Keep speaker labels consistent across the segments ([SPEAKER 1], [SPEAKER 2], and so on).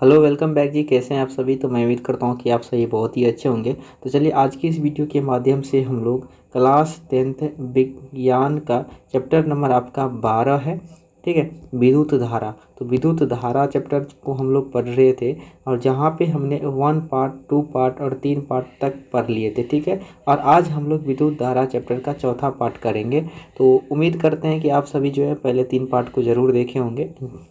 [SPEAKER 1] Hello, welcome back जी। कैसे हैं आप सभी? तो मैं उम्मीद करता हूँ कि आप सभी बहुत ही अच्छे होंगे। तो चलिए आज की इस वीडियो के माध्यम से हम लोग क्लास 10th विज्ञान का चैप्टर नंबर आपका 12 है, ठीक है, विद्युत धारा। तो विद्युत धारा चैप्टर को हम लोग पढ़ रहे थे और जहाँ पे हमने 1 पार्ट 2 पार्ट और 3 पार्ट तक पढ़ लिए थे, ठीक है। और आज हम लोग विद्युत धारा चैप्टर का चौथा पार्ट करेंगे। तो उम्मीद करते हैं कि आप सभी जो है पहले 3 पार्ट को ज़रूर देखे होंगे,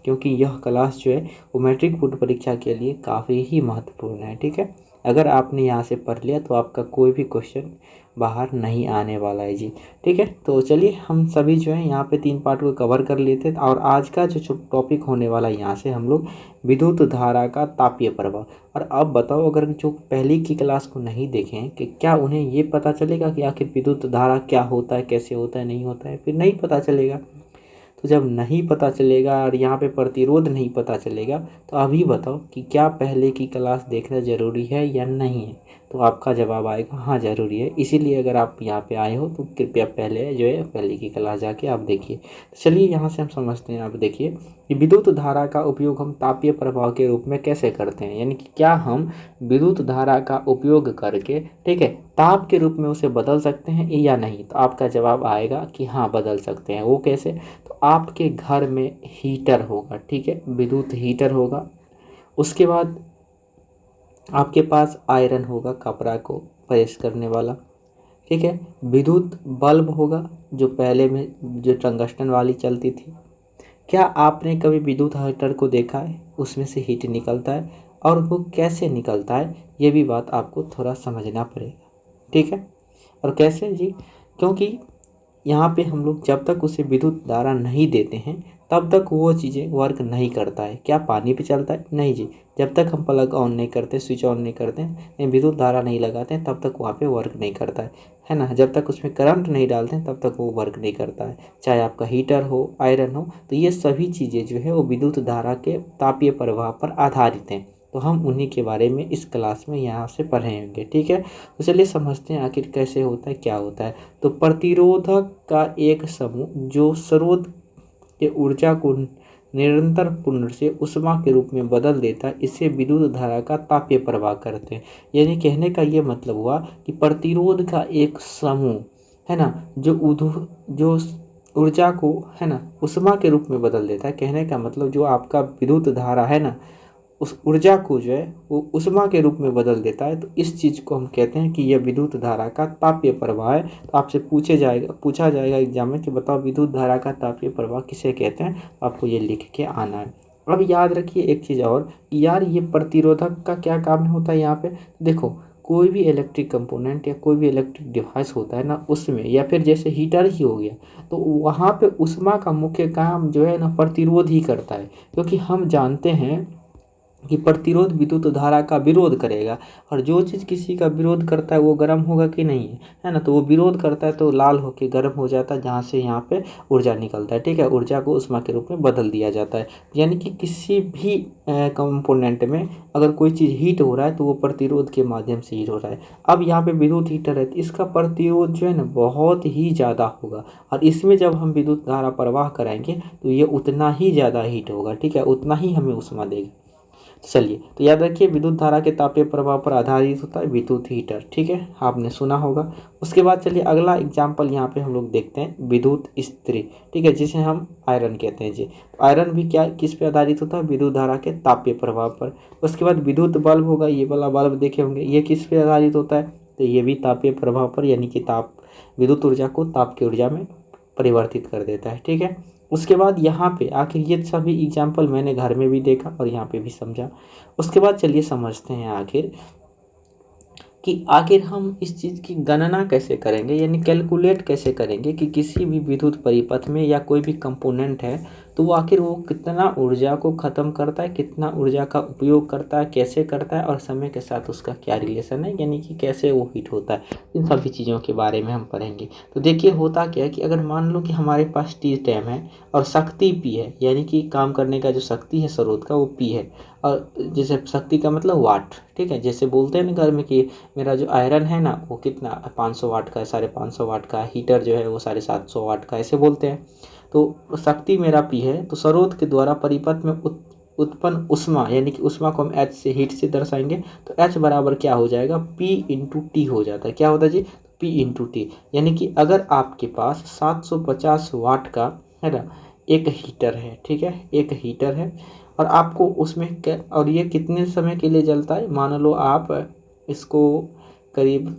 [SPEAKER 1] क्योंकि यह क्लास जो है वो मैट्रिक बोर्ड परीक्षा के लिए काफ़ी ही महत्वपूर्ण है, ठीक है। अगर आपने यहाँ से पढ़ लिया तो आपका कोई भी क्वेश्चन बाहर नहीं आने वाला है जी, ठीक है। तो चलिए हम सभी जो है यहाँ पे 3 पार्ट को कवर कर लेते हैं और आज का जो टॉपिक होने वाला है यहाँ से हम लोग विद्युत धारा का तापीय प्रभाव। और अब बताओ, अगर जो पहली की क्लास को नहीं देखें कि क्या उन्हें ये पता चलेगा कि आखिर विद्युत धारा क्या होता है, कैसे होता है, नहीं होता है? फिर नहीं पता चलेगा। तो जब नहीं पता चलेगा और यहाँ पे प्रतिरोध नहीं पता चलेगा, तो अभी बताओ कि क्या पहले की क्लास देखना ज़रूरी है या नहीं है? तो आपका जवाब आएगा हाँ ज़रूरी है। इसीलिए अगर आप यहाँ पे आए हो तो कृपया पहले जो है पहले की क्लास जाके आप देखिए। तो चलिए यहाँ से हम समझते हैं। आप देखिए कि विद्युत धारा का उपयोग हम तापीय प्रभाव के रूप में कैसे करते हैं, यानी कि क्या हम विद्युत धारा का उपयोग करके, ठीक है, ताप के रूप में उसे बदल सकते हैं या नहीं? तो आपका जवाब आएगा कि हाँ बदल सकते हैं। वो कैसे? तो आपके घर में हीटर होगा, ठीक है, विद्युत हीटर होगा। उसके बाद आपके पास आयरन होगा, कपड़ा को प्रेस करने वाला, ठीक है। विद्युत बल्ब होगा, जो पहले में जो टंगस्टन वाली चलती थी। क्या आपने कभी विद्युत हीटर को देखा है? उसमें से हीट निकलता है और वो कैसे निकलता है ये भी बात आपको थोड़ा समझना पड़ेगा, ठीक है। और कैसे जी? क्योंकि यहाँ पे हम लोग जब तक उसे विद्युत धारा नहीं देते हैं तब तक वो चीज़ें वर्क नहीं करता है। क्या पानी पे चलता है? नहीं जी। जब तक हम प्लग ऑन नहीं करते, स्विच ऑन नहीं करते हैं, विद्युत धारा नहीं लगाते हैं, तब तक वहाँ पे वर्क नहीं करता है ना। जब तक उसमें करंट नहीं डालते हैं तब तक वो वर्क नहीं करता है। चाहे आपका हीटर हो, आयरन हो, तो ये सभी चीज़ें जो है वो विद्युत धारा के तापीय प्रभाव पर आधारित हैं। तो हम उन्हीं के बारे में इस क्लास में यहाँ से पढ़ेंगे, ठीक है। तो चलिए समझते हैं आखिर कैसे होता है, क्या होता है। तो प्रतिरोधक का एक समूह जो स्रोत के ऊर्जा को निरंतर पुनः से ऊष्मा के रूप में बदल देता है, इसे विद्युत धारा का तापीय प्रवाह करते हैं। यानी कहने का ये मतलब हुआ कि प्रतिरोध का एक समूह है ना, जो ऊर्जा को है ना ऊष्मा के रूप में बदल देता है। कहने का मतलब जो आपका विद्युत धारा है ना, उस ऊर्जा को जो है वो ऊष्मा के रूप में बदल देता है। तो इस चीज़ को हम कहते हैं कि यह विद्युत धारा का तापीय प्रवाह है। तो आपसे पूछा जाएगा एग्जाम में कि बताओ विद्युत धारा का तापीय प्रवाह किसे कहते हैं? आपको ये लिख के आना है। अब याद रखिए एक चीज़ और, यार ये प्रतिरोधक का क्या काम होता है यहाँ पे? देखो, कोई भी इलेक्ट्रिक कंपोनेंट या कोई भी इलेक्ट्रिक डिवाइस होता है ना, उसमें या फिर जैसे हीटर ही हो गया, तो वहाँ पे ऊष्मा का मुख्य काम जो है ना प्रतिरोध ही करता है। क्योंकि हम जानते हैं कि प्रतिरोध विद्युत धारा का विरोध करेगा, और जो चीज़ किसी का विरोध करता है वो गर्म होगा कि नहीं है ना। तो वो विरोध करता है तो लाल होकर गर्म हो जाता है, जहाँ से यहाँ पे ऊर्जा निकलता है, ठीक है। ऊर्जा को ऊष्मा के रूप में बदल दिया जाता है। यानी कि किसी भी कंपोनेंट में अगर कोई चीज़ हीट हो रहा है तो वो प्रतिरोध के माध्यम से हीट हो रहा है। अब यहाँ पे विद्युत हीटर है तो इसका प्रतिरोध जो है ना बहुत ही ज़्यादा होगा, और इसमें जब हम विद्युत धारा प्रवाह कराएंगे तो ये उतना ही ज़्यादा हीट होगा, ठीक है, उतना ही हमें ऊष्मा देगा। चलिए, तो याद रखिए विद्युत धारा के तापीय प्रभाव पर आधारित होता है विद्युत हीटर, ठीक है, आपने सुना होगा। उसके बाद चलिए अगला एग्जाम्पल यहाँ पे हम लोग देखते हैं, विद्युत इस्त्री, ठीक है, जिसे हम आयरन कहते हैं जी। तो आयरन भी क्या किस पे आधारित होता है? विद्युत धारा के तापीय प्रभाव पर। उसके बाद विद्युत बल्ब होगा, ये वाला बल्ब देखे होंगे, ये किस पे आधारित होता है? तो ये भी तापीय प्रभाव पर, यानी कि ताप विद्युत ऊर्जा को ताप की ऊर्जा में परिवर्तित कर देता है, ठीक है। उसके बाद यहाँ पे आखिर ये सभी एग्जाम्पल मैंने घर में भी देखा और यहाँ पे भी समझा। उसके बाद चलिए समझते हैं आखिर हम इस चीज़ की गणना कैसे करेंगे, यानी कैलकुलेट कैसे करेंगे कि किसी भी विद्युत परिपथ में या कोई भी कंपोनेंट है तो वो आखिर वो कितना ऊर्जा को ख़त्म करता है, कितना ऊर्जा का उपयोग करता है, कैसे करता है, और समय के साथ उसका क्या रिलेशन है, यानी कि कैसे वो हीट होता है। इन सभी चीज़ों के बारे में हम पढ़ेंगे। तो देखिए होता क्या है कि अगर मान लो कि हमारे पास टी टाइम है और शक्ति पी है, यानी कि काम करने का जो शक्ति है स्रोत का वो पी है, और जैसे शक्ति का मतलब वाट, ठीक है। जैसे बोलते हैं ना घर में कि मेरा जो आयरन है ना वो कितना 500 वाट का है, 550 वाट का, हीटर जो है वो 750 वाट का, ऐसे बोलते हैं। तो शक्ति मेरा पी है, तो स्रोत के द्वारा परिपथ में उत्पन्न उष्मा, यानी कि उष्मा को हम H से, हीट से दर्शाएंगे, तो H बराबर क्या हो जाएगा, P इंटू टी हो जाता है। क्या होता है जी, P इंटू टी। यानी कि अगर आपके पास 750 वाट का है ना एक हीटर है, ठीक है, एक हीटर है, और आपको उसमें और ये कितने समय के लिए जलता है, मान लो आप इसको करीब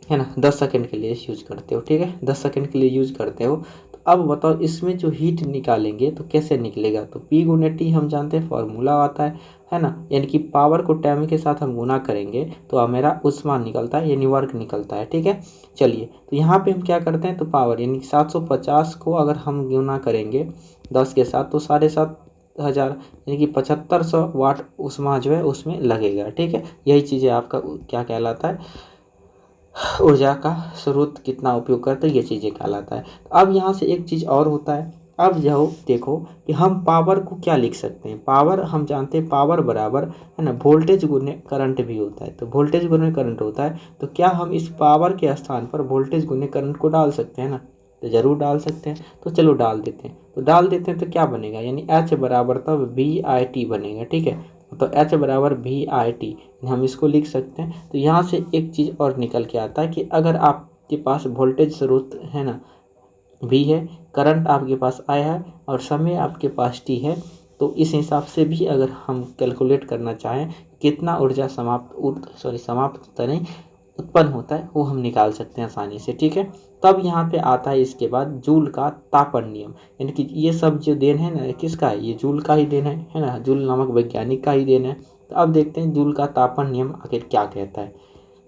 [SPEAKER 1] है ना 10 सेकंड के लिए यूज करते हो, ठीक है, 10 सेकंड के लिए यूज करते हो। तो अब बताओ इसमें जो हीट निकालेंगे तो कैसे निकलेगा, तो P गुने टी हम जानते हैं फॉर्मूला आता है ना, यानी कि पावर को टाइम के साथ हम गुना करेंगे तो अब मेरा उष्मा निकलता है, यानी वर्क निकलता है, ठीक है। चलिए, तो यहाँ पे हम क्या करते हैं, तो पावर यानी 750 को अगर हम गुना करेंगे 10 के साथ तो 7,500 यानी कि 7500 वाट उष्मा जो है उसमें लगेगा, ठीक है। यही चीज़ें आपका क्या कहलाता है, ऊर्जा का स्रोत कितना उपयोग करते हैं, ये चीज़ें कहलाता है। तो अब यहाँ से एक चीज़ और होता है, अब जाओ देखो कि हम पावर को क्या लिख सकते हैं। पावर हम जानते हैं पावर बराबर है ना वोल्टेज गुने करंट भी होता है, तो वोल्टेज गुने करंट होता है, तो क्या हम इस पावर के स्थान पर वोल्टेज गुने करंट को डाल सकते हैं ना, तो ज़रूर डाल सकते हैं। तो चलो डाल देते हैं, तो डाल देते हैं तो क्या बनेगा, यानी H बराबर तब VIT बनेगा, ठीक है। तो H बराबर VIT हम इसको लिख सकते हैं। तो यहाँ से एक चीज़ और निकल के आता है कि अगर आपके पास वोल्टेज स्रोत है ना V है, करंट आपके पास I है और समय आपके पास T है, तो इस हिसाब से भी अगर हम कैलकुलेट करना चाहें कितना ऊर्जा समाप्त तो नहीं उत्पन्न होता है, वो हम निकाल सकते हैं आसानी से, ठीक है। तब यहाँ पे आता है इसके बाद जूल का तापन नियम, यानी कि ये सब जो देन है ना किसका है, ये जूल का ही देन है ना, जूल नामक वैज्ञानिक का ही देन है। तो अब देखते हैं जूल का तापन नियम आखिर क्या कहता है,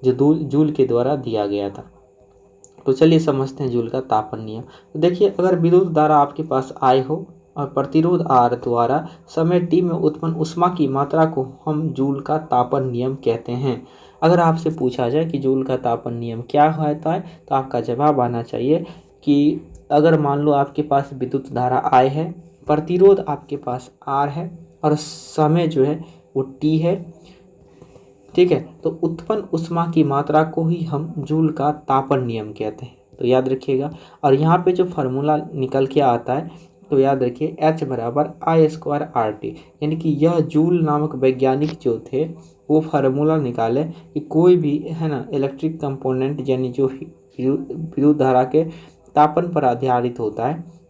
[SPEAKER 1] जो जूल के द्वारा दिया गया था। तो चलिए समझते हैं जूल का तापन नियम। तो देखिए, अगर विद्युत धारा आपके पास I हो और प्रतिरोध R द्वारा समय t में उत्पन्न ऊष्मा की मात्रा को हम जूल का तापन नियम कहते हैं। अगर आपसे पूछा जाए कि जूल का तापन नियम क्या होता है, तो आपका जवाब आना चाहिए कि अगर मान लो आपके पास विद्युत धारा I है, प्रतिरोध आपके पास R है और समय जो है वो t है, ठीक है, तो उत्पन्न ऊष्मा की मात्रा को ही हम जूल का तापन नियम कहते हैं, तो याद रखिएगा। और यहाँ पे जो फार्मूला निकल के आता है, तो याद रखिए H बराबर I² RT, यानी कि यह जूल नामक वैज्ञानिक जो थे वो फार्मूला निकाले कि कोई भी है ना इलेक्ट्रिक कंपोनेंट यानी जो विद्युत धारा के तापन पर आधारित होता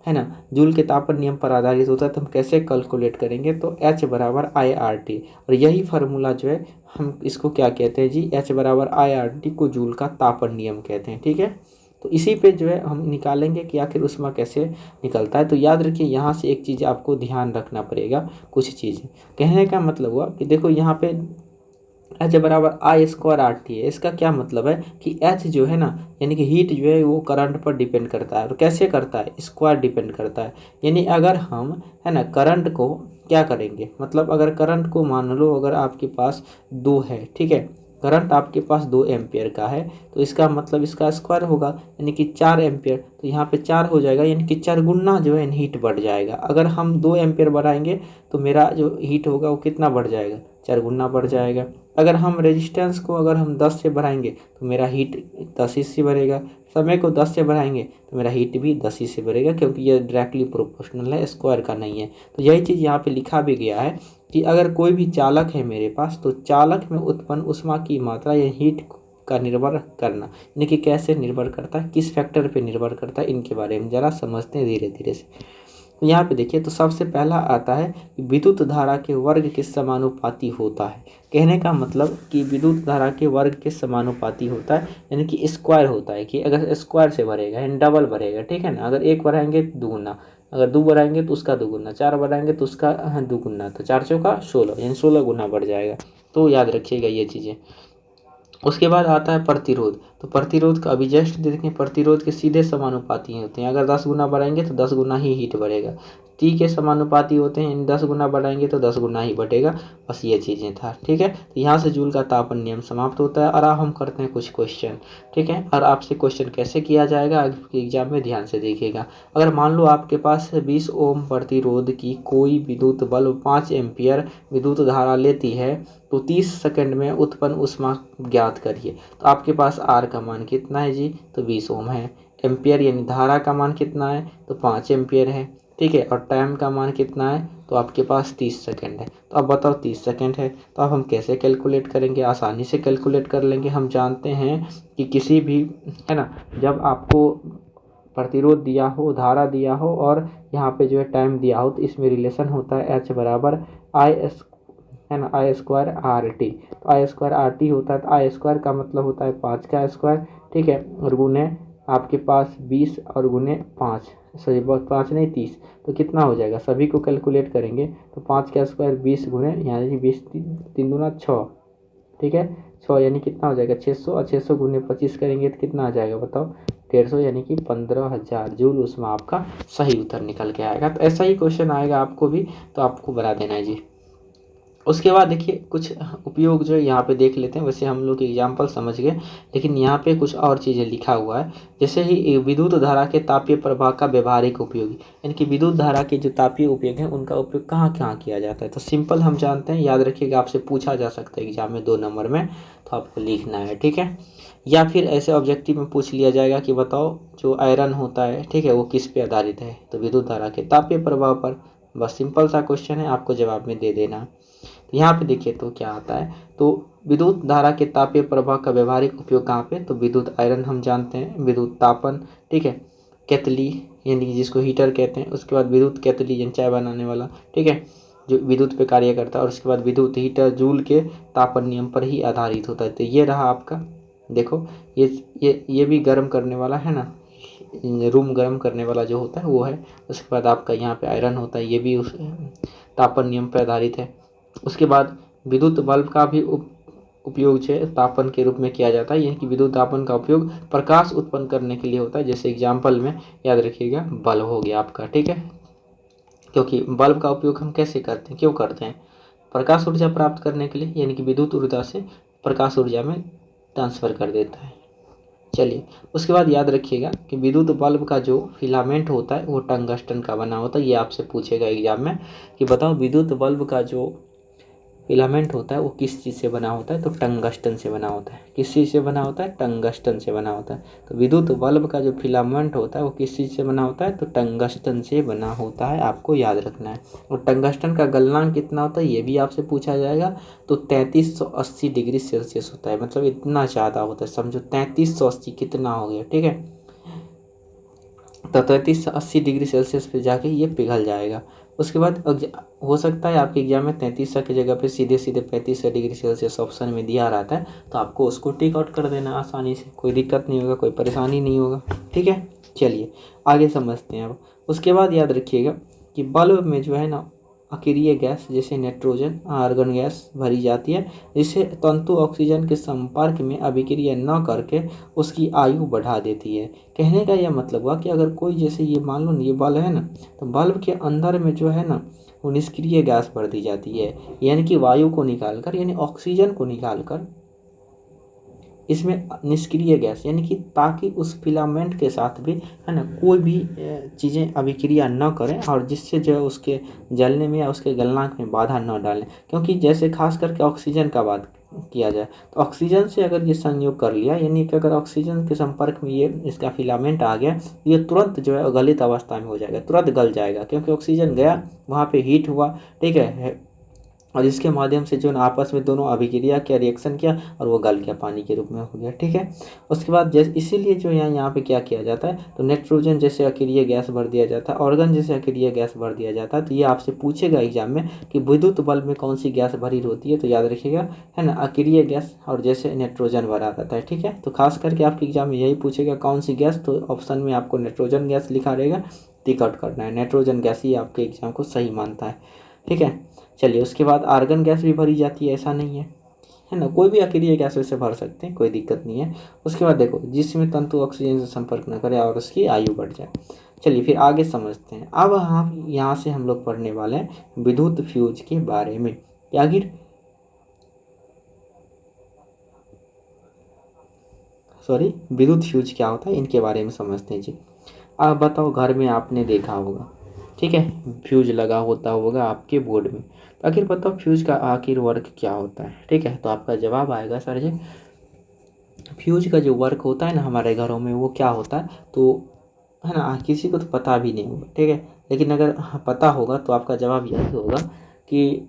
[SPEAKER 1] है ना, जूल के तापन नियम पर आधारित होता है, तो हम कैसे कैलकुलेट करेंगे, तो H बराबर IRT, और यही फार्मूला जो है हम इसको क्या कहते हैं जी, H बराबर IRT को जूल का तापन नियम कहते हैं, ठीक है। तो इसी पे जो है हम निकालेंगे कि आखिर ऊष्मा कैसे निकलता है। तो याद रखिए यहाँ से एक चीज़ आपको ध्यान रखना पड़ेगा, कुछ चीज़ें कहने का मतलब हुआ कि देखो यहाँ पे H बराबर I² RT है, इसका क्या मतलब है कि H जो है ना यानी कि हीट जो है वो करंट पर डिपेंड करता है, तो कैसे करता है, स्क्वायर डिपेंड करता है। यानी अगर हम है ना करंट को क्या करेंगे, मतलब अगर करंट को मान लो अगर आपके पास 2 है, ठीक है, करंट आपके पास 2 एम्पियर का है, तो इसका मतलब इसका स्क्वायर होगा यानी कि 4 एम्पियर, तो यहाँ पे 4 हो जाएगा, यानी कि 4 गुना जो है हीट बढ़ जाएगा। अगर हम 2 एम्पियर बढ़ाएंगे तो मेरा जो हीट होगा वो कितना बढ़ जाएगा, 4 गुना बढ़ जाएगा। अगर हम रेजिस्टेंस को अगर हम 10 से बढ़ाएंगे तो मेरा हीट 10 ही से बढ़ेगा, समय को 10 से बढ़ाएंगे तो मेरा हीट भी 10 ही से बढ़ेगा, क्योंकि यह डायरेक्टली प्रोपोर्शनल है, स्क्वायर का नहीं है। तो यही चीज़ यहाँ पे लिखा भी गया है कि अगर कोई भी चालक है मेरे पास, तो चालक में उत्पन्न ऊष्मा की मात्रा या हीट का निर्भर करना, यानी कि कैसे निर्भर करता है, किस फैक्टर पे निर्भर करता है, इनके बारे में ज़रा समझते हैं धीरे धीरे से। यहाँ पे देखिए, तो सबसे पहला आता है कि विद्युत धारा के वर्ग के समानुपाती होता है। कहने का मतलब कि विद्युत धारा के वर्ग के समानुपाती होता है, यानी कि स्क्वायर होता है, कि अगर स्क्वायर से भरेगा यानी डबल भरेगा, ठीक है ना, अगर 1 बढ़ाएंगे तो दुगुना, अगर 2 बढ़ाएंगे तो उसका दुगुना, 4 बढ़ाएंगे तो उसका दुगुना, तो 4 चौका 16 यानी 16 गुना बढ़ जाएगा। तो याद रखिएगा ये चीज़ें। उसके बाद आता है प्रतिरोध। तो प्रतिरोध का अभी जस्ट देखें, प्रतिरोध के सीधे समानुपाती होते हैं, अगर 10 गुना बढ़ाएंगे तो 10 गुना ही हीट बढ़ेगा। टी के समानुपाती होते हैं, इन 10 गुना बढ़ाएंगे तो 10 गुना ही बढ़ेगा। बस ये चीज़ें था, ठीक है। तो यहाँ से जूल का तापन नियम समाप्त होता है। और अब हम करते हैं कुछ क्वेश्चन, ठीक है। और आपसे क्वेश्चन कैसे किया जाएगा आपके एग्जाम में ध्यान से देखिएगा। अगर मान लो आपके पास 20 ओम प्रतिरोध की कोई विद्युत बल्ब 5 एम्पियर विद्युत धारा लेती है, तो 30 सेकंड में उत्पन्न ऊष्मा ज्ञात करिए। तो आपके पास आर का मान कितना है जी, तो 20 ओम है। एम्पियर यानी धारा का मान कितना है, तो 5 एम्पियर है, ठीक है। और टाइम का मान कितना है, तो आपके पास 30 सेकंड है। तो अब बताओ 30 सेकंड है तो अब हम कैसे कैलकुलेट करेंगे? आसानी से कैलकुलेट कर लेंगे। हम जानते हैं कि किसी भी, है ना, जब आपको प्रतिरोध दिया हो, धारा दिया हो और यहाँ पे जो है टाइम दिया हो, तो इसमें रिलेशन होता है H बराबर आई एस, है ना, आई स्क्वायर आर टी। तो आई स्क्वायर आर टी होता है, तो आई स्क्वायर का मतलब होता है 5 का स्क्वायर, ठीक है, और गुने आपके पास 20 और गुने 5, सॉरी 5 नहीं 30, तो कितना हो जाएगा? सभी को कैलकुलेट करेंगे तो 5 का स्क्वायर 20 गुने, यानी कि 20 तीन दूना 6, ठीक है, 6 यानी कितना हो जाएगा? 600, और 600 गुने 25 करेंगे तो कितना आ जाएगा बताओ? 150, यानी कि 15,000 जूल उसमें आपका सही उत्तर निकल के आएगा। तो ऐसा ही क्वेश्चन आएगा आपको भी, तो आपको बना देना है जी। उसके बाद देखिए कुछ उपयोग जो है यहाँ पे देख लेते हैं। वैसे हम लोग एग्जाम्पल समझ गए, लेकिन यहाँ पे कुछ और चीज़ें लिखा हुआ है। जैसे ही विद्युत धारा के तापीय प्रवाह का व्यवहारिक उपयोग, यानी कि विद्युत धारा के जो तापीय उपयोग है उनका उपयोग कहाँ कहाँ किया जाता है? तो सिंपल हम जानते हैं, याद रखिएगा, आपसे पूछा जा सकता है एग्जाम में 2 नंबर में, तो आपको लिखना है, ठीक है। या फिर ऐसे ऑब्जेक्टिव में पूछ लिया जाएगा कि बताओ जो आयरन होता है, ठीक है, वो किस पे आधारित है? तो विद्युत धारा के तापीय प्रभाव पर। बस सिंपल सा क्वेश्चन है, आपको जवाब में दे देना। तो यहाँ पे देखिए तो क्या आता है, तो विद्युत धारा के तापीय प्रवाह का व्यवहारिक उपयोग कहाँ पे? तो विद्युत आयरन हम जानते हैं, विद्युत तापन, ठीक है, केतली यानी कि जिसको हीटर कहते हैं, उसके बाद विद्युत केतली यानी चाय बनाने वाला, ठीक है, जो विद्युत पे कार्य करता है, और उसके बाद विद्युत हीटर जूल के तापन नियम पर ही आधारित होता है। तो ये रहा आपका, देखो ये भी गर्म करने वाला है ना, रूम गर्म करने वाला जो होता है वो है। उसके बाद आपका यहाँ पे आयरन होता है, ये भी उस तापन नियम पर आधारित है। उसके बाद विद्युत बल्ब का भी उपयोग जो है तापन के रूप में किया जाता है, यानी कि विद्युत तापन का उपयोग प्रकाश उत्पन्न करने के लिए होता है। जैसे एग्जाम्पल में याद रखिएगा बल्ब हो गया आपका, ठीक है, क्योंकि बल्ब का उपयोग हम कैसे करते हैं, क्यों करते हैं? प्रकाश ऊर्जा प्राप्त करने के लिए, यानी कि विद्युत ऊर्जा से प्रकाश ऊर्जा में ट्रांसफर कर देता है। चलिए उसके बाद याद रखिएगा कि विद्युत बल्ब का जो फिलामेंट होता है वो टंगस्टन का बना होता है। ये आपसे पूछेगा एग्जाम में कि बताओ विद्युत बल्ब का जो फिलामेंट होता है वो किस चीज़ से बना होता है? तो टंगस्टन से बना होता है। किस चीज़ से बना होता है? टंगस्टन से बना होता है। तो विद्युत बल्ब का जो फिलामेंट होता है वो किस चीज़ से बना होता है? तो टंगस्टन से बना होता है, आपको याद रखना है। और टंगस्टन का गलनांक कितना होता है ये भी आपसे पूछा जाएगा। तो 3380 डिग्री सेल्सियस होता है, मतलब इतना ज़्यादा होता है, समझो 3380 कितना हो गया, ठीक है, तो 3380 डिग्री सेल्सियस पे जाके ये पिघल जाएगा। उसके बाद हो सकता है आपके एग्जाम में 3300 की जगह पे सीधे सीधे 3500 डिग्री सेल्सियस ऑप्शन में दिया रहता है, तो आपको उसको टिक आउट कर देना आसानी से, कोई दिक्कत नहीं होगा, कोई परेशानी नहीं होगा, ठीक है। चलिए आगे समझते हैं अब। उसके बाद याद रखिएगा कि बल्ब में जो है ना अक्रिय गैस जैसे नाइट्रोजन आर्गन गैस भरी जाती है, जिससे तंतु ऑक्सीजन के संपर्क में अभिक्रिया न करके उसकी आयु बढ़ा देती है। कहने का यह मतलब हुआ कि अगर कोई, जैसे ये मान लो ये बल्ब है ना, तो बल्ब के अंदर में जो है ना वो निष्क्रिय गैस भर दी जाती है, यानी कि वायु को निकाल कर, यानी ऑक्सीजन को निकाल कर इसमें निष्क्रिय गैस, यानी कि ताकि उस फिलामेंट के साथ भी, है ना, कोई भी चीज़ें अभिक्रिया न करें और जिससे जो है उसके जलने में या उसके गलनांक में बाधा न डालें। क्योंकि जैसे खास करके ऑक्सीजन का बात किया जाए तो ऑक्सीजन से अगर ये संयोग कर लिया, यानी कि अगर ऑक्सीजन के संपर्क में ये इसका फिलामेंट आ गया, ये तुरंत जो है गलित अवस्था में हो जाएगा, तुरंत गल जाएगा, क्योंकि ऑक्सीजन गया वहाँ पे हीट हुआ, ठीक है, और इसके माध्यम से जो आपस में दोनों अभिक्रिया किया, रिएक्शन किया, और वो गल गया, पानी के रूप में हो गया, ठीक है। उसके बाद जैसे इसीलिए जो यहाँ पे क्या किया जाता है, तो नाइट्रोजन जैसे अक्रिय गैस भर दिया जाता है, ऑर्गन जैसे अक्रिय गैस भर दिया जाता है। तो ये आपसे पूछेगा एग्जाम में कि विद्युत बल्ब में कौन सी गैस भरी होती है, तो याद रखिएगा, है ना, अक्रिय गैस और जैसे नाइट्रोजन भरा रहता है, ठीक है। तो खास करके आपके एग्जाम में यही पूछेगा कौन सी गैस, तो ऑप्शन में आपको नाइट्रोजन गैस लिखा रहेगा, टिक आउट करना है, नाइट्रोजन गैस ही आपके एग्जाम को सही मानता है, ठीक है। चलिए उसके बाद आर्गन गैस भी भरी जाती है, ऐसा नहीं है ना, कोई भी अकेली गैस वैसे भर सकते हैं, कोई दिक्कत नहीं है। उसके बाद देखो जिसमें तंतु ऑक्सीजन से संपर्क न करे और उसकी आयु बढ़ जाए। चलिए फिर आगे समझते हैं। अब हम यहाँ से हम लोग पढ़ने वाले हैं विद्युत फ्यूज के बारे में। आखिर विद्युत फ्यूज क्या होता है, इनके बारे में समझते हैं जी। अब बताओ, घर में आपने देखा होगा, ठीक है, फ्यूज लगा होता होगा आपके बोर्ड में। तो आखिर बताओ फ्यूज का आखिर वर्क क्या होता है, ठीक है। तो आपका जवाब आएगा सर जी, फ्यूज का जो वर्क होता है ना हमारे घरों में वो क्या होता है, तो है ना, किसी को तो पता भी नहीं होगा, ठीक है, लेकिन अगर पता होगा तो आपका जवाब यही होगा कि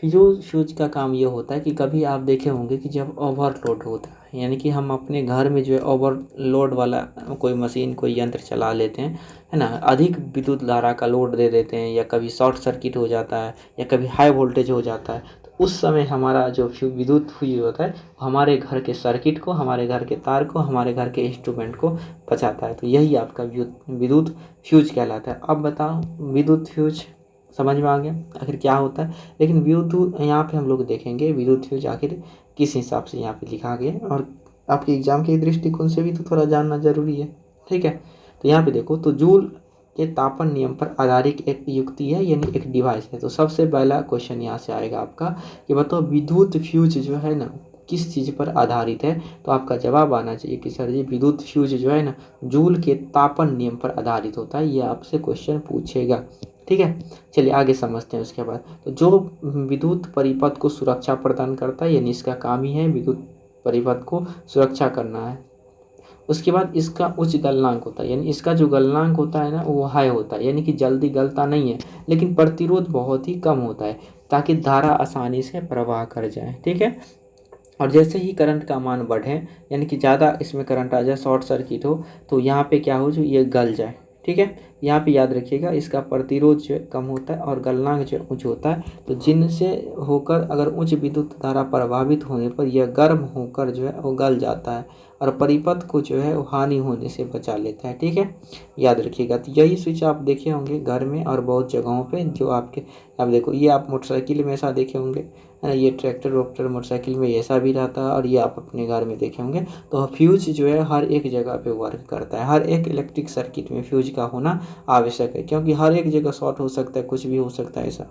[SPEAKER 1] फ्यूज का काम ये होता है कि कभी आप देखे होंगे कि जब ओवरलोड होता है, यानी कि हम अपने घर में जो है ओवरलोड वाला कोई मशीन कोई यंत्र चला लेते हैं, है ना, अधिक विद्युत धारा का लोड दे देते हैं, या कभी शॉर्ट सर्किट हो जाता है, या कभी हाई वोल्टेज हो जाता है, तो उस समय हमारा जो विद्युत फ्यूज होता है हमारे घर के सर्किट को, हमारे घर के तार को, हमारे घर के इंस्ट्रूमेंट को बचाता है। तो यही आपका विद्युत फ्यूज कहलाता है। अब बताओ विद्युत फ्यूज समझ में आ गया आखिर क्या होता है। लेकिन विद्युत यहाँ पे हम लोग देखेंगे विद्युत फ्यूज आखिर किस हिसाब से यहाँ पे लिखा गया है, और आपके एग्जाम के दृष्टिकोण से भी तो थोड़ा जानना जरूरी है। ठीक है, तो यहाँ पे देखो, तो जूल के तापन नियम पर आधारित एक युक्ति है, यानी एक डिवाइस है। तो सबसे पहला क्वेश्चन यहाँ से आएगा आपका कि बताओ विद्युत फ्यूज जो है ना किस चीज़ पर आधारित है। तो आपका जवाब आना चाहिए कि सर जी विद्युत फ्यूज जो है ना जूल के तापन नियम पर आधारित होता है। ये आपसे क्वेश्चन पूछेगा। ठीक है, चलिए आगे समझते हैं। उसके बाद तो जो विद्युत परिपथ को सुरक्षा प्रदान करता है, यानी इसका काम ही है विद्युत परिपथ को सुरक्षा करना है। उसके बाद इसका उच्च गलनांक होता है, यानी इसका जो गलनांक होता है ना वो हाई होता है, यानी कि जल्दी गलता नहीं है, लेकिन प्रतिरोध बहुत ही कम होता है ताकि धारा आसानी से प्रवाह कर जाए। ठीक है, और जैसे ही करंट का मान बढ़े, यानी कि ज़्यादा इसमें करंट आ जाए, शॉर्ट सर्किट हो, तो यहाँ पे क्या हो जो ये गल जाए। ठीक है, यहाँ पे याद रखिएगा इसका प्रतिरोध जो कम होता है और गलनांक जो उच्च होता है, तो जिनसे होकर अगर उच्च विद्युत धारा प्रभावित होने पर यह गर्म होकर जो है वो गल जाता है और परिपथ को जो है वो हानि होने से बचा लेता है। ठीक है, याद रखिएगा। तो यही स्विच आप देखे होंगे घर में और बहुत जगहों पे जो आपके, अब देखो ये आप मोटरसाइकिल में ऐसा देखे होंगे, है ना, ये ट्रैक्टर वोक्टर मोटरसाइकिल में ऐसा भी रहता है, और ये आप अपने घर में देखे होंगे। तो फ्यूज जो है हर एक जगह पे वर्क करता है, हर एक इलेक्ट्रिक सर्किट में फ्यूज का होना आवश्यक है, क्योंकि हर एक जगह शॉर्ट हो सकता है, कुछ भी हो सकता है ऐसा।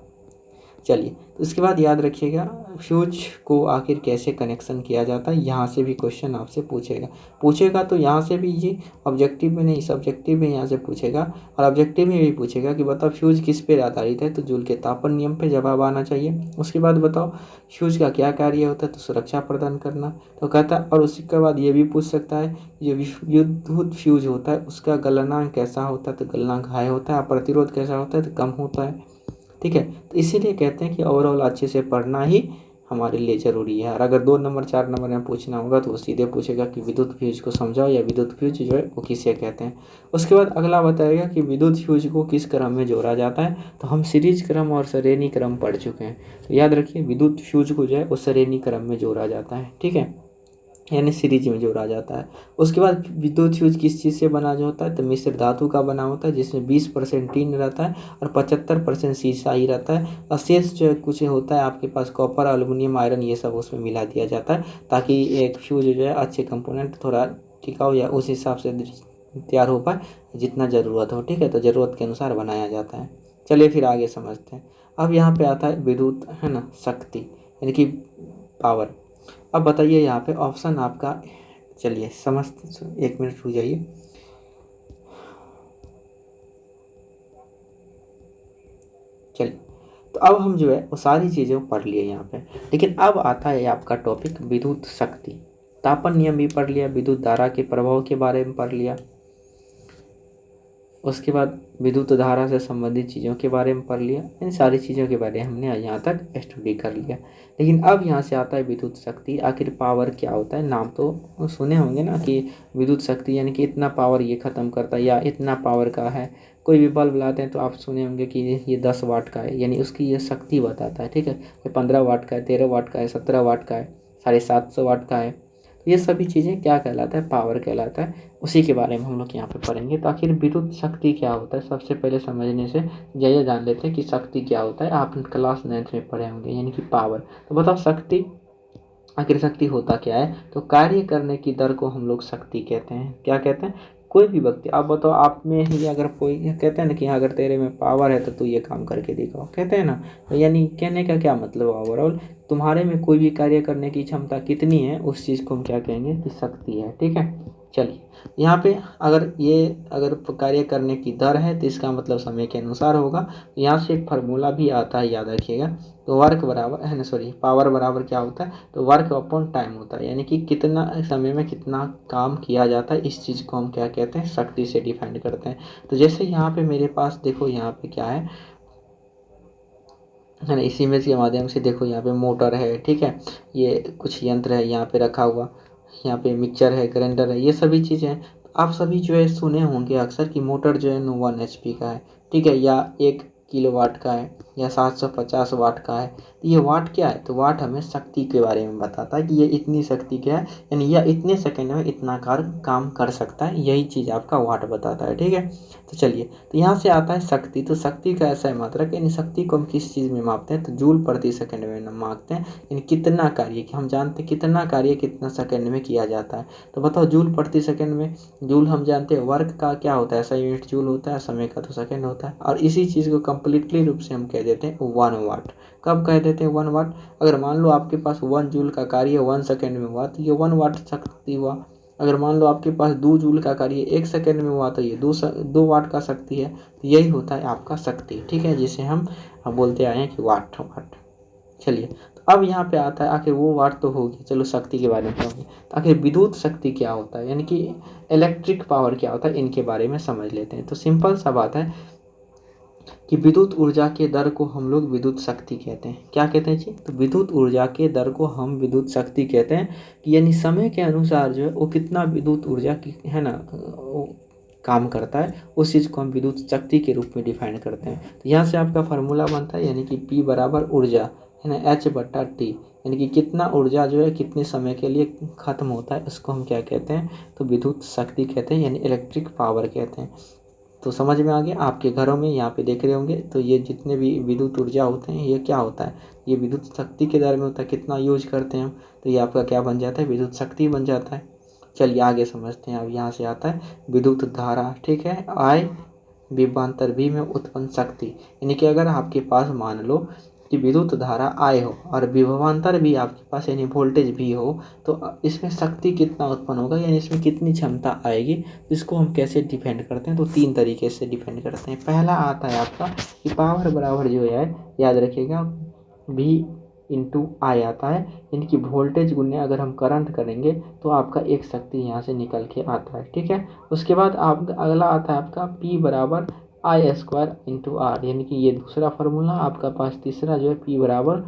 [SPEAKER 1] चलिए, तो इसके बाद याद रखिएगा फ्यूज को आखिर कैसे कनेक्शन किया जाता है, यहाँ से भी क्वेश्चन आपसे पूछेगा तो यहाँ से भी ये ऑब्जेक्टिव में नहीं, सब्जेक्टिव में यहाँ से पूछेगा, और ऑब्जेक्टिव में भी पूछेगा कि बताओ फ्यूज किस पे आधारित है, तो जूल के तापन नियम पे जवाब आना चाहिए। उसके बाद बताओ फ्यूज का क्या कार्य होता है, तो सुरक्षा प्रदान करना, तो कहता है। और उसके बाद ये भी पूछ सकता है जो विद्युत फ्यूज होता है उसका गलनांक कैसा होता है, तो गलनांक हाई होता है, और प्रतिरोध कैसा होता है, तो कम होता है। ठीक है, तो इसीलिए कहते हैं कि ओवरऑल अच्छे से पढ़ना ही हमारे लिए ज़रूरी है। और अगर 2 नंबर 4 नंबर में पूछना होगा तो वो सीधे पूछेगा कि विद्युत फ्यूज को समझाओ, या विद्युत फ्यूज जो है वो किसे कहते हैं। उसके बाद अगला बताएगा कि विद्युत फ्यूज को किस क्रम में जोड़ा जाता है, तो हम सीरीज क्रम और श्रेणी क्रम पढ़ चुके हैं। तो याद रखिए विद्युत फ्यूज को जो है वो श्रेणी क्रम में जोड़ा जाता है। ठीक है, यानी सीरीज में जोड़ा जाता है। उसके बाद विद्युत फ्यूज किस चीज़ से बना जो होता है, तो मिश्र धातु का बना होता है, जिसमें 20% टीन रहता है और 75% शीशा ही रहता है, और शेष जो कुछ होता है आपके पास कॉपर, एल्युमिनियम, आयरन, ये सब उसमें मिला दिया जाता है, ताकि एक फ्यूज जो है अच्छे कंपोनेंट थोड़ा टिकाऊ या उस हिसाब से तैयार हो पाए जितना ज़रूरत हो। ठीक है, तो ज़रूरत के अनुसार बनाया जाता है। चलिए फिर आगे समझते हैं। अब यहाँ पे आता है विद्युत, है ना, शक्ति, यानी कि पावर। अब बताइए यहाँ पे ऑप्शन आपका, चलिए समझते, 1 मिनट रुक जाइए। चलिए, तो अब हम जो है वो सारी चीज़ें पढ़ लिए यहाँ पे, लेकिन अब आता है आपका टॉपिक विद्युत शक्ति। तापन नियम भी पढ़ लिया, विद्युत धारा के प्रभाव के बारे में पढ़ लिया, उसके बाद विद्युत धारा से संबंधित चीज़ों के बारे में पढ़ लिया। इन सारी चीज़ों के बारे में हमने यहाँ तक स्टडी कर लिया। लेकिन अब यहाँ से आता है विद्युत शक्ति। आखिर पावर क्या होता है, नाम तो सुने होंगे ना कि विद्युत शक्ति यानी कि इतना पावर ये ख़त्म करता है या इतना पावर का है। कोई भी बल्ब लाते हैं तो आप सुने होंगे कि ये 10 वाट का है, यानी उसकी ये शक्ति बताता है। ठीक है, ये 15 वाट का है, 13 वाट का है, 17 वाट का है, 750 वाट का है। ये सभी चीज़ें क्या कहलाता है, पावर कहलाता है। उसी के बारे में हम लोग यहाँ पे पढ़ेंगे। तो आखिर विद्युत शक्ति क्या होता है, सबसे पहले समझने से ये जान लेते हैं कि शक्ति क्या होता है। आप क्लास 9th में पढ़े होंगे, यानी कि पावर। तो बताओ शक्ति, आखिर शक्ति होता क्या है, तो कार्य करने की दर को हम लोग शक्ति कहते हैं। क्या कहते हैं, कोई भी व्यक्ति, आप बताओ आप में ही अगर कोई कहते हैं ना कि अगर तेरे में पावर है तो तू ये काम करके दिखाओ, कहते हैं ना, तो यानी कहने का क्या मतलब ओवरऑल तुम्हारे में कोई भी कार्य करने की क्षमता कितनी है, उस चीज़ को हम क्या कहेंगे कि शक्ति है। ठीक है, चलिए यहाँ पे अगर कार्य करने की दर है तो इसका मतलब समय के अनुसार होगा। यहाँ से एक फार्मूला भी आता है, याद रखिएगा। तो वर्क बराबर है ना, सॉरी, पावर बराबर क्या होता है, तो वर्क अपॉन टाइम होता है, यानी कि कितना समय में कितना काम किया जाता है, इस चीज़ को हम क्या कहते हैं, शक्ति से डिफाइन करते हैं। तो जैसे यहाँ पे मेरे पास देखो, यहाँ पे क्या है ना, इस इमेज के माध्यम से देखो, यहाँ पे मोटर है, ठीक है, ये कुछ यंत्र है यहाँ पे रखा हुआ, यहाँ पे मिक्सचर है, ग्राइंडर है, ये सभी चीज़ें हैं। आप सभी जो है सुने होंगे अक्सर कि मोटर जो है 1 HP का है, ठीक है, या 1 किलोवाट का है, या 750 वाट का है। तो ये वाट क्या है, तो वाट हमें शक्ति के बारे में बताता है कि ये इतनी शक्ति क्या है, यानी यह इतने सेकंड में इतना काम कर सकता है, यही चीज़ आपका वाट बताता है, ठीक है। तो चलिए, तो यहाँ से आता है शक्ति। तो शक्ति का ऐसा है मात्रक, यानी शक्ति को हम किस चीज़ में मापते हैं, तो जूल प्रति सेकंड में मापते हैं, यानी कितना कार्य, कि हम जानते हैं कितना कार्य कितना सेकंड में किया जाता है। तो बताओ जूल प्रति सेकंड में, जूल हम जानते हैं वर्क का क्या होता है, ऐसा यूनिट जूल होता है, समय का तो सेकंड होता है। और इसी चीज़ को कम्प्लीटली रूप से हम कह देते हैं 1 वाट। कब कह देते हैं 1 वाट, अगर मान लो आपके पास 1 जूल का कार्य 1 सेकंड में हुआ तो ये 1 वाट शक्ति हुआ। अगर मान लो आपके पास 2 जूल का कार्य 1 सेकंड में हुआ तो ये 2 वाट का शक्ति है। तो यही होता है आपका शक्ति, ठीक है, जिसे हम बोलते आए हैं कि वाट वाट। चलिए, तो अब यहाँ पे आता है, आखिर वो वाट तो होगी, चलो शक्ति के बारे में होगी, तो आखिर विद्युत शक्ति क्या होता है, यानी कि इलेक्ट्रिक पावर क्या होता है, इनके बारे में समझ लेते हैं। तो सिंपल सा बात है कि विद्युत ऊर्जा के दर को हम लोग विद्युत शक्ति कहते हैं। क्या कहते हैं जी, तो विद्युत ऊर्जा के दर को हम विद्युत शक्ति कहते हैं, कि यानी समय के अनुसार जो है वो कितना विद्युत ऊर्जा की है ना वो काम करता है, उस चीज़ को हम विद्युत शक्ति के रूप में डिफाइन करते हैं। तो यहाँ से आपका फार्मूला बनता है, यानी कि P बराबर ऊर्जा है ना H/T, यानी कि कितना ऊर्जा जो है कितने समय के लिए खत्म होता है, उसको हम क्या कहते हैं, तो विद्युत शक्ति कहते हैं, यानी इलेक्ट्रिक पावर कहते हैं। तो समझ में आ गया। आपके घरों में यहाँ पे देख रहे होंगे, तो ये जितने भी विद्युत ऊर्जा होते हैं, ये क्या होता है, ये विद्युत शक्ति के दर में होता है, कितना यूज करते हैं हम, तो ये आपका क्या बन जाता है, विद्युत शक्ति बन जाता है। चलिए आगे समझते हैं। अब यहाँ से आता है विद्युत धारा, ठीक है, I विभवांतर V में उत्पन्न शक्ति, यानी कि अगर आपके पास मान लो कि विद्युत धारा I हो और विभवांतर भी आपके पास यानी वोल्टेज भी हो, तो इसमें शक्ति कितना उत्पन्न होगा, यानी इसमें कितनी क्षमता आएगी। तो इसको हम कैसे डिफेंड करते हैं, तो 3 तरीके से डिफेंड करते हैं। पहला आता है आपका कि पावर बराबर जो है, याद रखिएगा, V इंटू आई आता है, यानी कि वोल्टेज गुने अगर हम करंट करेंगे तो आपका एक शक्ति यहाँ से निकल के आता है, ठीक है। उसके बाद आप अगला आता है आपका P बराबर I² इंटू आर, यानी कि ये दूसरा फार्मूला। आपका पास तीसरा जो है P बराबर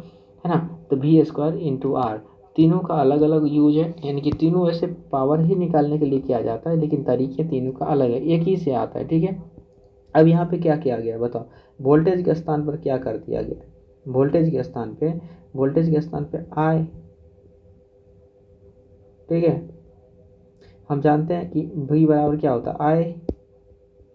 [SPEAKER 1] है ना, तो V² इंटू आर। तीनों का अलग अलग यूज है, यानी कि तीनों ऐसे पावर ही निकालने के लिए किया जाता है, लेकिन तरीके तीनों का अलग है, एक ही से आता है, ठीक है। अब यहाँ पे क्या किया गया बताओ, वोल्टेज के स्थान पर क्या कर दिया गया, वोल्टेज के स्थान पे I, ठीक है। हम जानते हैं कि V बराबर क्या होता है, I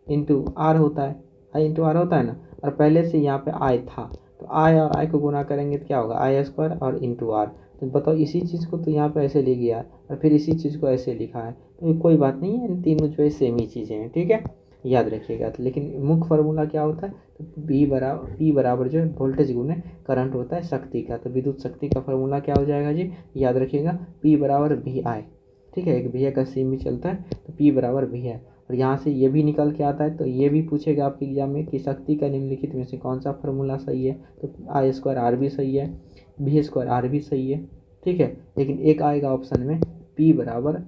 [SPEAKER 1] इंटू आर होता है, I इंटू आर होता है ना, और पहले से यहाँ पे I था, तो I और I को गुना करेंगे तो क्या होगा, I² और इंटू आर। तो बताओ इसी चीज़ को तो यहाँ पे ऐसे लिख गया और फिर इसी चीज़ को ऐसे लिखा है, तो ये कोई बात नहीं है, इन तीनों जो है सेम ही चीज़ें हैं, ठीक है, याद रखिएगा। तो लेकिन मुख्य फार्मूला क्या होता है, तो P बराबर जो है वोल्टेज गुने करंट होता है शक्ति का। तो विद्युत शक्ति का फार्मूला क्या हो जाएगा जी, याद रखिएगा, P बराबर VI, ठीक है, एक भैया का सेम भी चलता है, तो P बराबर VI। और यहाँ से ये भी निकल के आता है, तो ये भी पूछेगा आपके एग्जाम में कि शक्ति का निम्नलिखित में से कौन सा फार्मूला सही है, तो I² भी सही है, V² भी सही है, ठीक है, लेकिन एक आएगा ऑप्शन में P बराबर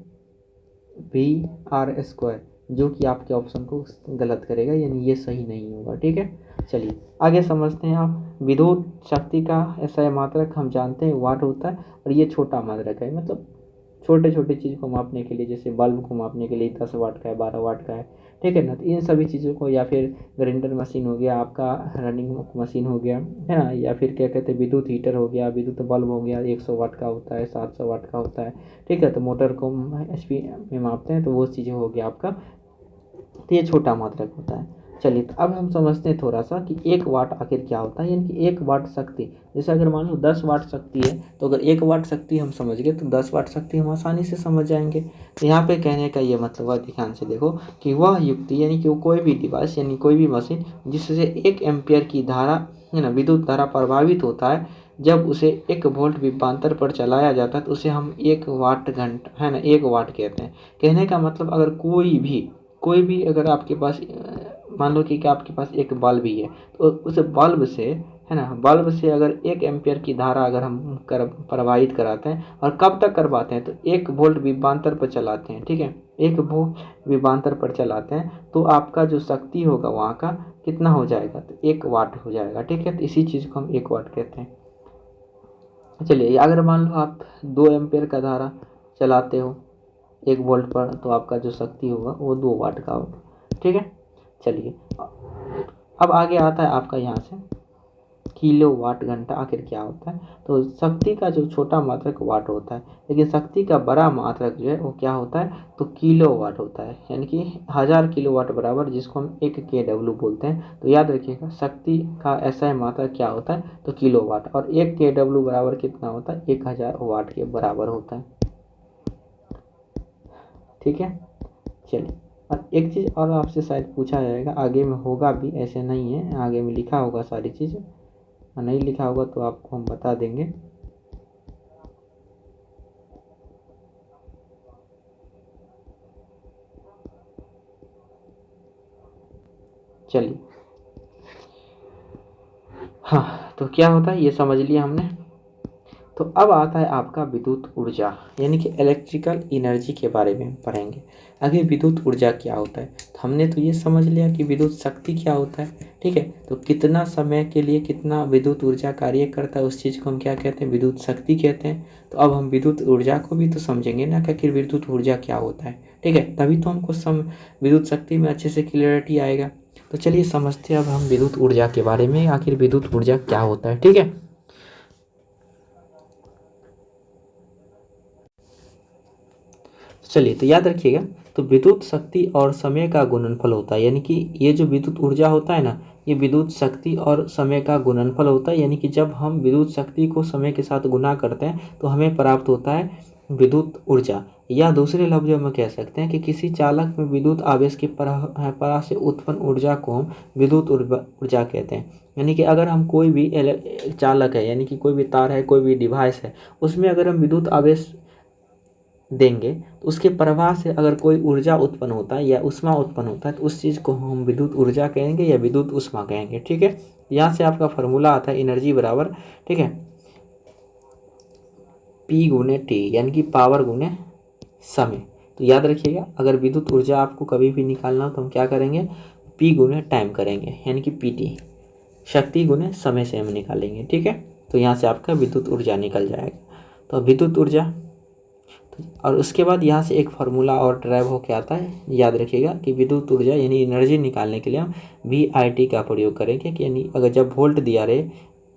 [SPEAKER 1] VR², जो कि आपके ऑप्शन को गलत करेगा, यानी ये सही नहीं होगा, ठीक है। चलिए आगे समझते हैं। आप विद्युत शक्ति का ऐसा मात्रक हम जानते हैं वाट होता है, और ये छोटा मात्रक है, मतलब छोटे छोटे चीज़ को मापने के लिए, जैसे बल्ब को मापने के लिए 10 वाट का है, 12 वाट का है, ठीक है ना। तो इन सभी चीज़ों को, या फिर ग्राइंडर मशीन हो गया, आपका रनिंग मशीन हो गया है ना, या फिर क्या कहते हैं विद्युत हीटर हो गया, विद्युत बल्ब हो गया, 100 वाट का होता है, 700 वाट का होता है, ठीक है। तो मोटर को HP में मापते हैं, तो वो चीज़ें हो गया आपका, तो ये छोटा मात्रक होता है। चलिए, तो अब हम समझते हैं थोड़ा सा कि 1 वाट आखिर क्या होता है, यानी कि 1 वाट शक्ति, जैसे अगर मान लो 10 वाट शक्ति है, तो अगर 1 वाट शक्ति हम समझ गए तो 10 वाट शक्ति हम आसानी से समझ जाएंगे। तो यहाँ पे कहने का ये मतलब है, ध्यान से देखो, कि वह युक्ति, यानी कि वो कोई भी डिवाइस यानी कोई भी मशीन जिससे 1 एम्पियर की धारा है ना, विद्युत धारा प्रभावित होता है, जब उसे 1 वोल्ट विभवांतर पर चलाया जाता है तो उसे हम 1 वाट घंटा, है ना, 1 वाट कहते हैं। कहने का मतलब अगर कोई भी अगर आपके पास मान लो कि आपके पास एक बल्ब ही है, तो उस बल्ब से, है ना, बल्ब से अगर 1 एम्पियर की धारा अगर हम प्रवाहित कराते हैं, और कब तक करवाते हैं, तो 1 वोल्ट विभवांतर पर चलाते हैं, ठीक है, 1 वोल्ट विभवांतर पर चलाते हैं, तो आपका जो शक्ति होगा वहाँ का कितना हो जाएगा, तो 1 वाट हो जाएगा, ठीक है। तो इसी चीज़ को हम 1 वाट कहते हैं। चलिए, अगर मान लो आप 2 एम्पियर का धारा चलाते हो 1 वोल्ट पर, तो आपका जो शक्ति होगा वो 2 वाट का होगा, ठीक है। चलिए, अब आगे आता है आपका यहाँ से किलो वाट घंटा आखिर क्या होता है। तो शक्ति का जो छोटा मात्रक वाट होता है, लेकिन शक्ति का बड़ा मात्रक जो है वो क्या होता है, तो किलो वाट होता है, यानी कि 1000 किलो वाट बराबर, जिसको हम 1 KW बोलते हैं। तो याद रखिएगा, शक्ति का ऐसा मात्रक क्या होता है, तो किलो वाट, और 1 KW बराबर कितना होता है, 1000 वाट के बराबर होता है, ठीक है। चलिए, और एक चीज़ और आपसे शायद पूछा जाएगा, आगे में होगा भी, ऐसे नहीं है, आगे में लिखा होगा सारी चीज़, नहीं लिखा होगा तो आपको हम बता देंगे। चलिए, हाँ, तो क्या होता है ये समझ लिया हमने। तो अब आता है आपका विद्युत ऊर्जा, यानी कि इलेक्ट्रिकल एनर्जी के बारे में पढ़ेंगे। आगे विद्युत ऊर्जा क्या होता है, तो हमने तो ये समझ लिया कि विद्युत शक्ति क्या होता है, ठीक है। तो कितना समय के लिए कितना विद्युत ऊर्जा कार्य करता है, उस चीज़ को हम क्या कहते हैं, विद्युत शक्ति कहते हैं। तो अब हम विद्युत ऊर्जा को भी तो समझेंगे ना, कि आखिर विद्युत ऊर्जा क्या होता है, ठीक है, तभी तो हमको विद्युत शक्ति में अच्छे से क्लियरिटी आएगा। तो चलिए समझते हैं अब हम विद्युत ऊर्जा के बारे में, आखिर विद्युत ऊर्जा क्या होता है, ठीक है। चलिए, तो याद रखिएगा, तो विद्युत शक्ति और समय का गुणनफल होता है, यानी कि ये जो विद्युत ऊर्जा होता है ना, ये विद्युत शक्ति और समय का गुणनफल होता है। यानी कि जब हम विद्युत शक्ति को समय के साथ गुना करते हैं तो हमें प्राप्त होता है विद्युत ऊर्जा। या दूसरे लफ्जों में कह सकते हैं कि किसी चालक में विद्युत आवेश की परह से उत्पन्न ऊर्जा को हम विद्युत ऊर्जा कहते हैं। यानी कि अगर हम कोई भी चालक है, यानी कि कोई भी तार है, कोई भी डिवाइस है, उसमें अगर हम विद्युत आवेश देंगे तो उसके प्रवाह से अगर कोई ऊर्जा उत्पन्न होता है या ऊष्मा उत्पन्न होता है, तो उस चीज़ को हम विद्युत ऊर्जा कहेंगे या विद्युत ऊष्मा कहेंगे, ठीक है। यहाँ से आपका फॉर्मूला आता है एनर्जी बराबर, ठीक है, P गुने टी, यानी कि पावर गुने समय। तो याद रखिएगा, अगर विद्युत ऊर्जा आपको कभी भी निकालना हो तो हम क्या करेंगे, P गुने टाइम करेंगे, यानी कि PT, शक्ति गुने समय से हम निकालेंगे, ठीक है। तो यहाँ से आपका विद्युत ऊर्जा निकल जाएगा। तो विद्युत ऊर्जा, और उसके बाद यहाँ से एक फार्मूला और ड्राइव होके आता है, याद रखिएगा कि विद्युत ऊर्जा यानी एनर्जी निकालने के लिए हम VIT का प्रयोग करेंगे, कि यानी अगर जब वोल्ट दिया रहे,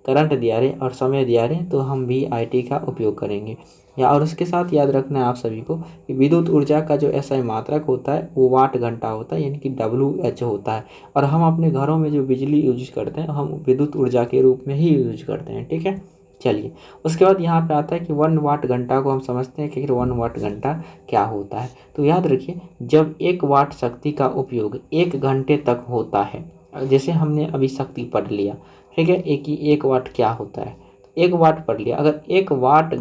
[SPEAKER 1] करंट दिया रहे और समय दिया रहे, तो हम VIT का उपयोग करेंगे। या और उसके साथ याद रखना है आप सभी को कि विद्युत ऊर्जा का जो SI मात्रक होता है वो वाट घंटा होता है, यानी कि WH होता है। और हम अपने घरों में जो बिजली यूज करते हैं हम विद्युत ऊर्जा के रूप में ही यूज करते हैं, ठीक है। चलिए, उसके बाद यहाँ पे आता है कि 1 वाट घंटा को हम समझते हैं कि 1 वाट घंटा क्या होता है। तो याद रखिए, जब 1 वाट शक्ति का उपयोग 1 घंटे तक होता है, जैसे हमने अभी शक्ति पढ़ लिया, ठीक है, एक वाट क्या होता है, 1 वाट पढ़ लिया। अगर 1 वाट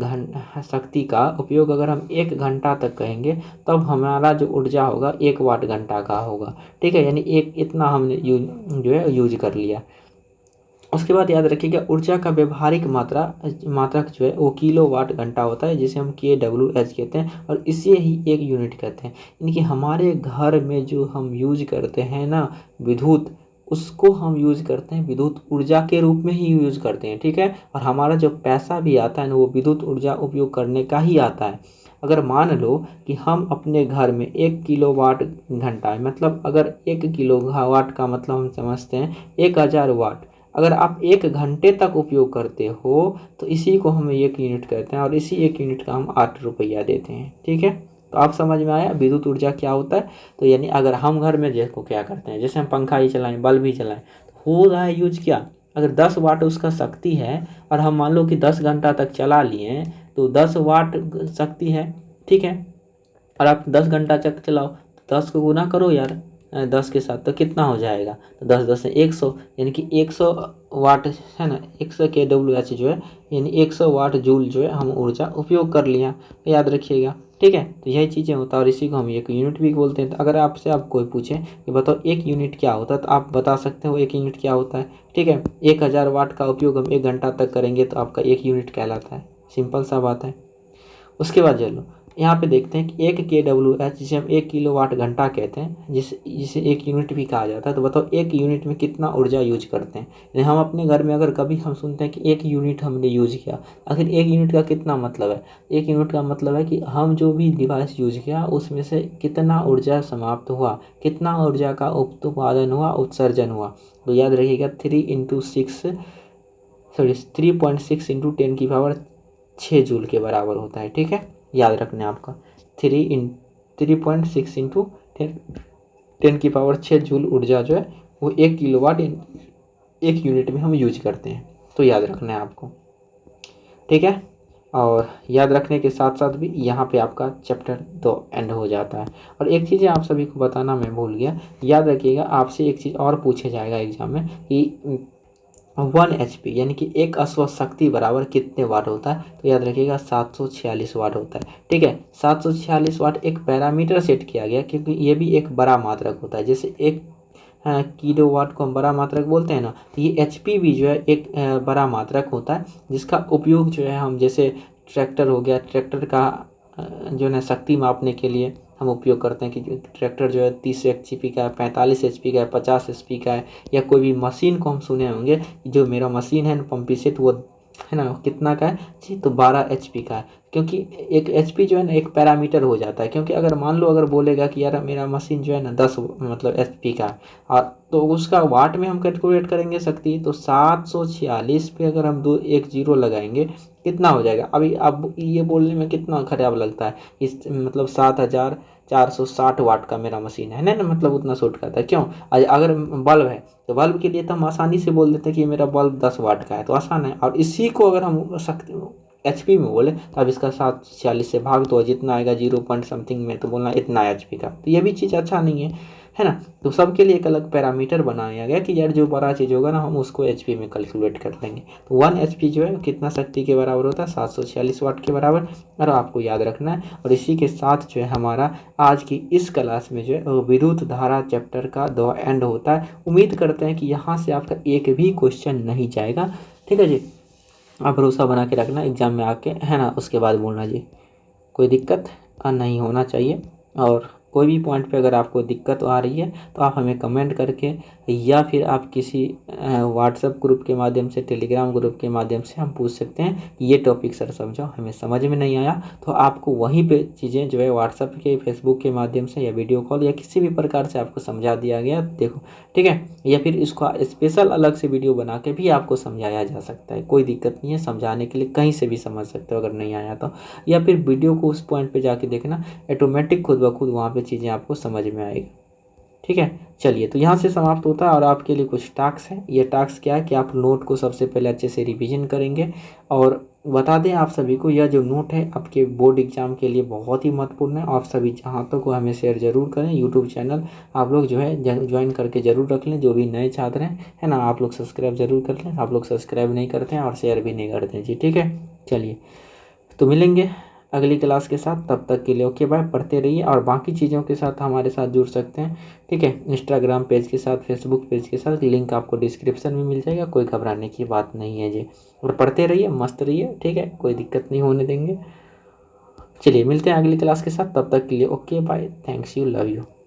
[SPEAKER 1] शक्ति का उपयोग अगर हम 1 घंटा तक कहेंगे, तब हमारा जो ऊर्जा होगा 1 वाट घंटा का होगा, ठीक है, यानी एक इतना हमने जो है यूज कर लिया। उसके बाद याद रखिएगा, ऊर्जा का व्यवहारिक मात्रक जो है वो किलो वाट घंटा होता है, जिसे हम KWH कहते हैं, और इसे ही एक यूनिट कहते हैं। यानी कि हमारे घर में जो हम यूज करते हैं ना विद्युत, उसको हम यूज करते हैं विद्युत ऊर्जा के रूप में ही यूज करते हैं, ठीक है। और हमारा जो पैसा भी आता है ना, वो विद्युत ऊर्जा उपयोग करने का ही आता है। अगर मान लो कि हम अपने घर में 1 किलो वाट घंटा, मतलब अगर 1 किलो वाट का मतलब हम समझते हैं 1000 वाट, अगर आप 1 घंटे तक उपयोग करते हो तो इसी को हम 1 यूनिट कहते हैं, और इसी 1 यूनिट का हम 8 रुपया देते हैं, ठीक है। तो आप समझ में आया विद्युत ऊर्जा क्या होता है। तो यानी अगर हम घर में देखो क्या करते हैं, जैसे हम पंखा ही चलाएं, बल्ब ही चलाएं, तो हो रहा है यूज क्या, अगर 10 वाट उसका शक्ति है और हम मान लो कि 10 घंटा तक चला लिए, तो 10 वाट शक्ति है, ठीक है, और आप 10 घंटा तक चलाओ, तो 10 को गुना करो यार, 10 के साथ तो कितना हो जाएगा, तो 10 10 से 100, यानी कि 100 वाट है ना, 100 kWh जो है, यानी 100 वाट जूल जो है हम ऊर्जा उपयोग कर लिया, याद रखिएगा। ठीक है, तो यही चीज़ें होता है और इसी को हम एक यूनिट भी बोलते हैं। तो अगर आपसे आप कोई पूछे कि बताओ एक यूनिट क्या होता है, तो आप बता सकते हो एक यूनिट क्या होता है। ठीक है, 1000 वाट का उपयोग हम 1 घंटा तक करेंगे तो आपका 1 यूनिट कहलाता है। सिंपल सा बात है। उसके बाद चलो यहाँ पे देखते हैं कि 1 kWh जिसे हम 1 किलोवाट घंटा कहते हैं, जिसे 1 यूनिट भी कहा जाता है। तो बताओ 1 यूनिट में कितना ऊर्जा यूज करते हैं। यानी हम अपने घर में अगर कभी हम सुनते हैं कि 1 यूनिट हमने यूज किया, आखिर 1 यूनिट का कितना मतलब है। 1 यूनिट का मतलब है कि हम जो भी डिवाइस यूज किया उसमें से कितना ऊर्जा समाप्त हुआ, कितना ऊर्जा का उत्पादन हुआ, उत्सर्जन हुआ। तो याद रखिएगा 3.6 इंटू 10⁶ जूल के बराबर होता है। ठीक है, याद रखना है आपका 3.6 इंटू 10⁶ जूल ऊर्जा जो है वो 1 किलोवाट 1 यूनिट में हम यूज करते हैं। तो याद रखना है आपको। ठीक है, और याद रखने के साथ साथ भी यहाँ पे आपका चैप्टर 2 एंड हो जाता है। और एक चीज़ आप सभी को बताना मैं भूल गया, याद रखिएगा आपसे एक चीज़ और पूछे जाएगा एग्जाम में कि 1 HP यानी कि एक अश्वशक्ति शक्ति बराबर कितने वाट होता है। तो याद रखिएगा 746 वाट होता है। ठीक है, 746 वाट एक पैरामीटर सेट किया गया क्योंकि ये भी एक बड़ा मात्रक होता है। जैसे एक किलोवाट को हम बड़ा मात्रक बोलते हैं ना, तो ये HP भी जो है एक बड़ा मात्रक होता है जिसका उपयोग जो है हम जैसे ट्रैक्टर हो गया, ट्रैक्टर का जो है शक्ति मापने के लिए हम उपयोग करते हैं कि ट्रैक्टर जो है 30 HP का है, 45 HP का है, 50 HP का है। या कोई भी मशीन को हम सुने होंगे, जो मेरा मशीन है पंपी सेट, वो है ना कितना का है जी, तो 12 HP का है। क्योंकि एक HP जो है ना एक पैरामीटर हो जाता है। क्योंकि अगर मान लो अगर बोलेगा कि यार मेरा मशीन जो है ना 10 मतलब HP का है, और तो उसका वाट में हम कैलकुलेट करेंगे शक्ति, तो 746 पे अगर हम 1 जीरो लगाएंगे कितना हो जाएगा। अभी अब ये बोलने में कितना खराब लगता है, इस मतलब 7460 वाट का मेरा मशीन है ना, मतलब उतना शूट करता है। क्यों, अगर बल्ब है तो बल्ब के लिए तो हम आसानी से बोल देते हैं कि मेरा बल्ब 10 वाट का है, तो आसान है। और इसी को अगर हम HP में बोले तो अब इसका 746 से भाग दो, जितना आएगा 0 पॉइंट समथिंग में, तो बोलना इतना HP का। तो ये भी चीज़ अच्छा नहीं है ना। तो सबके लिए एक अलग पैरामीटर बनाया गया कि यार जो बड़ा चीज़ होगा ना हम उसको HP में कैलकुलेट कर लेंगे। तो 1 HP जो है कितना शक्ति के बराबर होता है, 746 वाट के बराबर, और आपको याद रखना है। और इसी के साथ जो है हमारा आज की इस क्लास में जो है विद्युत धारा चैप्टर का 2 एंड होता है। उम्मीद करते हैं कि यहाँ से आपका एक भी क्वेश्चन नहीं जाएगा। ठीक है जी, आप भरोसा बना के रखना एग्जाम में आके, है ना। उसके बाद बोलना जी कोई दिक्कत नहीं होना चाहिए। और कोई भी पॉइंट पे अगर आपको दिक्कत आ रही है तो आप हमें कमेंट करके, या फिर आप किसी व्हाट्सएप ग्रुप के माध्यम से, टेलीग्राम ग्रुप के माध्यम से हम पूछ सकते हैं कि ये टॉपिक सर समझो, हमें समझ में नहीं आया। तो आपको वहीं पे चीज़ें जो है व्हाट्सएप के, फेसबुक के माध्यम से, या वीडियो कॉल, या किसी भी प्रकार से आपको समझा दिया गया, देखो। ठीक है, या फिर इसको स्पेशल अलग से वीडियो बना के भी आपको समझाया जा सकता है। कोई दिक्कत नहीं है, समझाने के लिए कहीं से भी समझ सकते हो अगर नहीं आया तो। या फिर वीडियो को उस पॉइंट पे जाके देखना, ऑटोमेटिक खुद ब खुद वहाँ पे चीज़ें आपको समझ में आएगी। ठीक है, चलिए तो यहाँ से समाप्त होता है। और आपके लिए कुछ टास्क है। ये टास्क क्या है कि आप नोट को सबसे पहले अच्छे से रिवीजन करेंगे। और बता दें आप सभी को, यह जो नोट है आपके बोर्ड एग्जाम के लिए बहुत ही महत्वपूर्ण है। आप सभी जहाँ तक को हमें शेयर जरूर करें। यूट्यूब चैनल आप लोग जो है ज्वाइन करके ज़रूर रख लें, जो भी नए छात्र हैं, है ना। आप लोग सब्सक्राइब जरूर कर लें। आप लोग सब्सक्राइब नहीं करते हैं और शेयर भी नहीं करते हैं जी। ठीक है, चलिए तो मिलेंगे अगली क्लास के साथ। तब तक के लिए ओके बाय। पढ़ते रहिए और बाकी चीज़ों के साथ हमारे साथ जुड़ सकते हैं। ठीक है, इंस्टाग्राम पेज के साथ, फेसबुक पेज के साथ, लिंक आपको डिस्क्रिप्शन में मिल जाएगा। कोई घबराने की बात नहीं है जी। और पढ़ते रहिए, मस्त रहिए। ठीक है, कोई दिक्कत नहीं होने देंगे। चलिए मिलते हैं अगली क्लास के साथ। तब तक के लिए okay bye. Thanks you, love you.